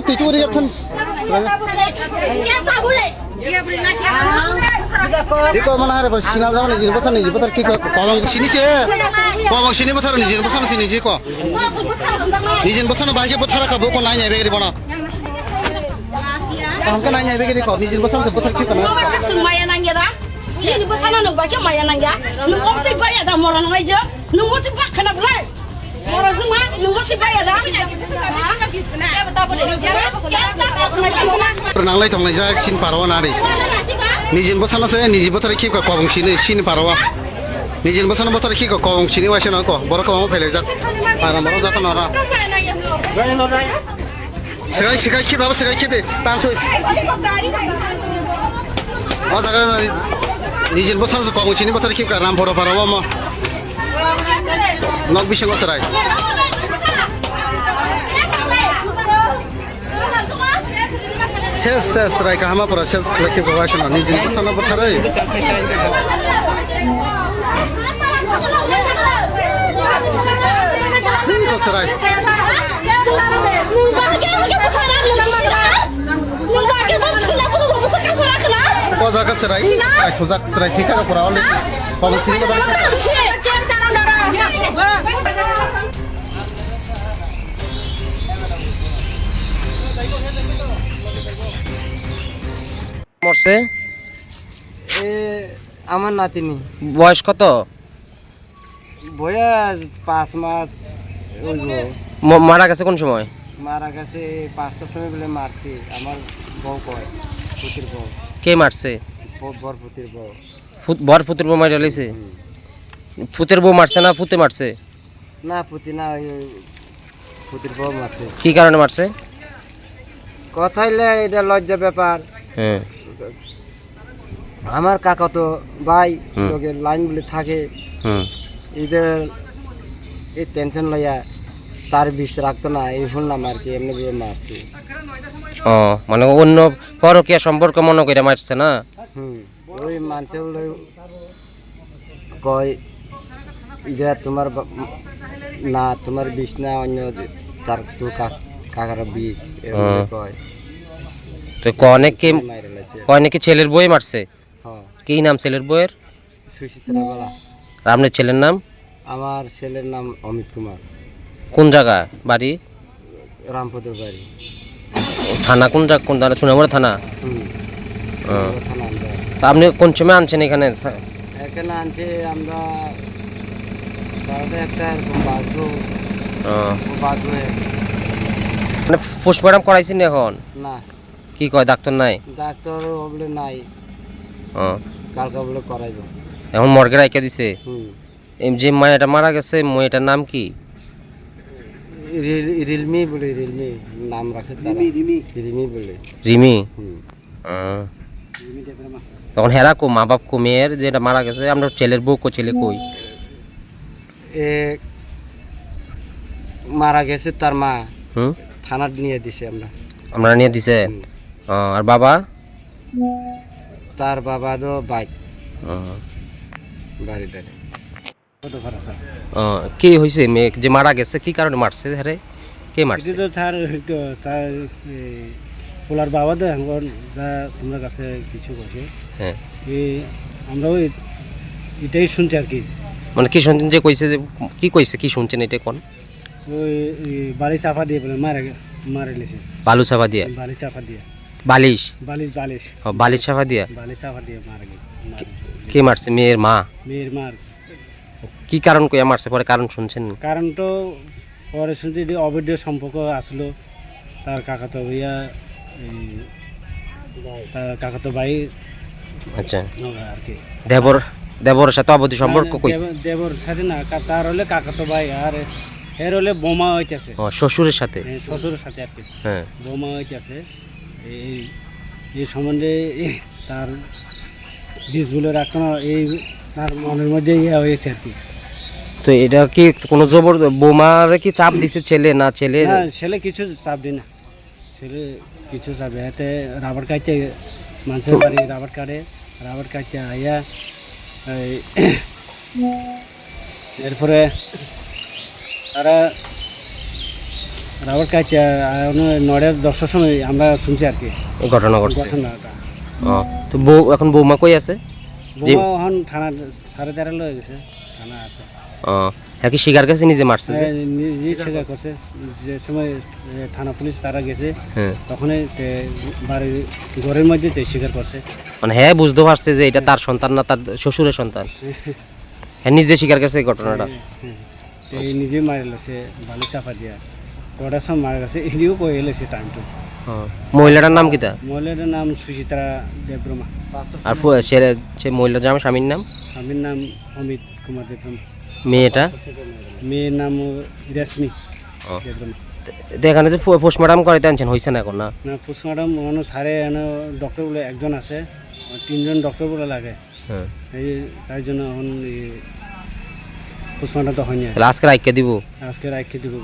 তুই তো ওরে যাচ্ছেন Iko mana hari pas sinal zaman ni jenis ni jenis kiko kolong sini sih, kolong sini besar ni jenis besar sini jiko. Ni jenis besar bangke besar kabu kau nanya begini mana? Kamu kan nanya begini kau, ni jenis besar sebesar kiko mana? Maya nanya dah, ini besar nak bagi maya nanya. Nunggu tu bayar dah orang aja, nunggu tu pak kena belai. Orang semua nunggu tu bayar dah. Pernah lagi tong lagi sin parawan hari. Nijin bosan saya, nijin bosan kiko kolong sini sin parawan. Nijin bosan bosan kiko kolong sini wajah nak kau, baru kau mau pelajak. Parang baru jatuh nora. Sekai kip apa sekai kip? Tangsui. Oh jaga nijin bosan kolong sini bosan kiko ram baru parawan mah. Nok bisa nggak serai. Ses serai kahama pura ses lagi bawa sana ni jenis sana bertarai. Ini serai. Kau jaga serai? Kau jaga serai kita ke pura oleh. Kau mesti ni betul. মরছে আমার নাতিনি বয়স কত? বয়স 5 মাস মারা গেছে কোন সময়? মারা গেছে 5টার সময় বলে মারছি আমার বউ কয় পুতির বউ। কে মারছে? বর পুতির বউ। বর পুতির বউ মারা গেছে? পুতের বউ মারছে না পুতে মারছে? না পুতি না পুতির বউ মারছে। কি কারণে মারছে? কথা হইলে এটা লজ্জা ব্যাপার। হ্যাঁ আমার কাকা তো ভাই লোকের লাইন বলে থাকে এদের এই টেনশন লইয়া তার বিষ রাখতো না এই শুনলাম আর কি এমনি ভাবে মারছে। ও মানে অন্য পরকীয়া সম্পর্ক মনে করে মারছে না? ওই মানছে বলে কয় এটা তোমার না তোমার বিষ না অন্য তার তো কাকার বিষ এরকম কয়। তো কয় নাকি ছেলের বই মারছে? কি নাম ছেলের বইয়ের? সুচিত্রা বলা। আর আপনার ছেলের নাম? আমার ছেলের নাম অমিত কুমার। কোন জায়গা বাড়ি? রামপুরের বাড়ি। থানা কোন জায়গা? কোন থানা? সোনামুড়া থানা। তা আপনি কোন সময় আনছেন এখানে? এখানে আনছে আমরা একটা এরকম বাঁচবো মানে পোস্টমর্টম করাইছেন এখন? না। কি কয় ডাক্তার নাই? ডাক্তার বলে নাই, কালকে বলে করাইব। এখন মর্গে রাইখা দিছে? যে মায়াটা মারা গেছে মেয়েটার নাম কি? রিলমি বলে, রিলমি নাম রাখছে তারা। রিমি বলে। রিমি? তখন হেরা কো মা বাপ কো মেয়ের যেটা মারা গেছে? আমরা ছেলের বউ কো ছেলে কই? মারা গেছে তার মা থানা নিয়ে দিছে আমরা নিয়ে দিছে। আর বাবা? তার বাবা তো বাইক বাড়ি দাঁড়ে। কি হয়েছে মেয়ে যে মারা গেছে? কি কারণে মারছে? হ্যাঁ কে মারছে? তার পোলার বাবা তো এখন যা তোমার কাছে কিছু কইছে। হ্যাঁ আমরা ওই এটাই শুনছি আর কি। মানে কি শুনছেন যে কইছে? যে কি কইছে? কি শুনছেন এটা কোন? ওই বালি চাপা দিয়ে বলে মারে লেছে। বালু চাপা দিয়ে? বালি চাপা দিয়ে। বালিশ? বালিশ বালিশ। বালিশ চাপা দিয়ে? বালিশ চাপা দিয়ে মারে। কে মারছে? মেয়ের মা? মেয়ের মার। কি কারণ কইয়া মারছে? পরে কারণ শুনছেন? কারণ তো পরে শুনছি যে অবৈধ সম্পর্ক আসলো তার কাকাতো ভাইয়া, তার কাকাতো ভাই। আচ্ছা আর কি দেবরের সাথে অবৈধ সম্পর্ক কইছে? দেবর সাথে না, তার হলে কাকাতো ভাই আর এর হলে বোমা হইতেছে। শ্বশুরের সাথে? শ্বশুরের সাথে আর কি। হ্যাঁ বোমা হইতেছে। এই সম্বন্ধে তার বীজগুলো রাখতো না, এই তার মনের মধ্যে ইয়ে হয়েছে আর কি। তো এটা কি কোনো জবর বোমারে কি চাপ দিছে ছেলে? না ছেলে ছেলে কিছু চাপ দি না, ছেলে কিছু চাপ এতে রাবার কাটতে মানুষের বাড়ি রাবার কাটে, রাবার কাটতে আইয়া এরপরে তারা রাবার কাটে নড়ের 10টার সময় আমরা শুনছি আর কি এই ঘটনা ঘটছে ঘটনাটা। তো বউ এখন বৌমা কই আছে বৌমা এখন থানা 13:30 লয়ে গেছে, থানা আছে। হ্যাঁ কি স্বীকার করছে নিজে মারছে যে? নিজেই স্বীকার করছে, যে সময় থানা পুলিশ তারা গেছে হ্যাঁ তখনই বাড়ির ঘরের মধ্যে স্বীকার করছে। মানে হ্যাঁ বুঝতে পারছে যে এটা তার সন্তান না তার শ্বশুরের সন্তান, হ্যাঁ নিজে স্বীকার করছে এই ঘটনাটা। এই নিজে মারি লেছে বালি চাপা দিয়া, কটার সময় মারা গেছে এদিও কয়ে এলেছে টাইমটু। মহিলাটার নাম কিতা? মহিলাটার নাম সুচিত্রা দেবব্রমা, আর সে মহিলার জামাই স্বামীর নাম? স্বামীর নাম অমিত কুমার দেবব্রমা, মেয়েটা? মেয়ের নাম রেশমি দেবব্রমা। তো এখানে যে পোস্টমর্টম করে আনছেন হয়েছে না এখন না? না পোস্টমর্টম অন্য সারে ডক্টর বলে একজন আছে, 3জন ডক্টর বলে লাগে, হ্যাঁ এই তাই জন্য এখন পোস্টমর্টম তো হয়নি। তাহলে আজকে রাইখা দিব? আজকে রাখতে দিব।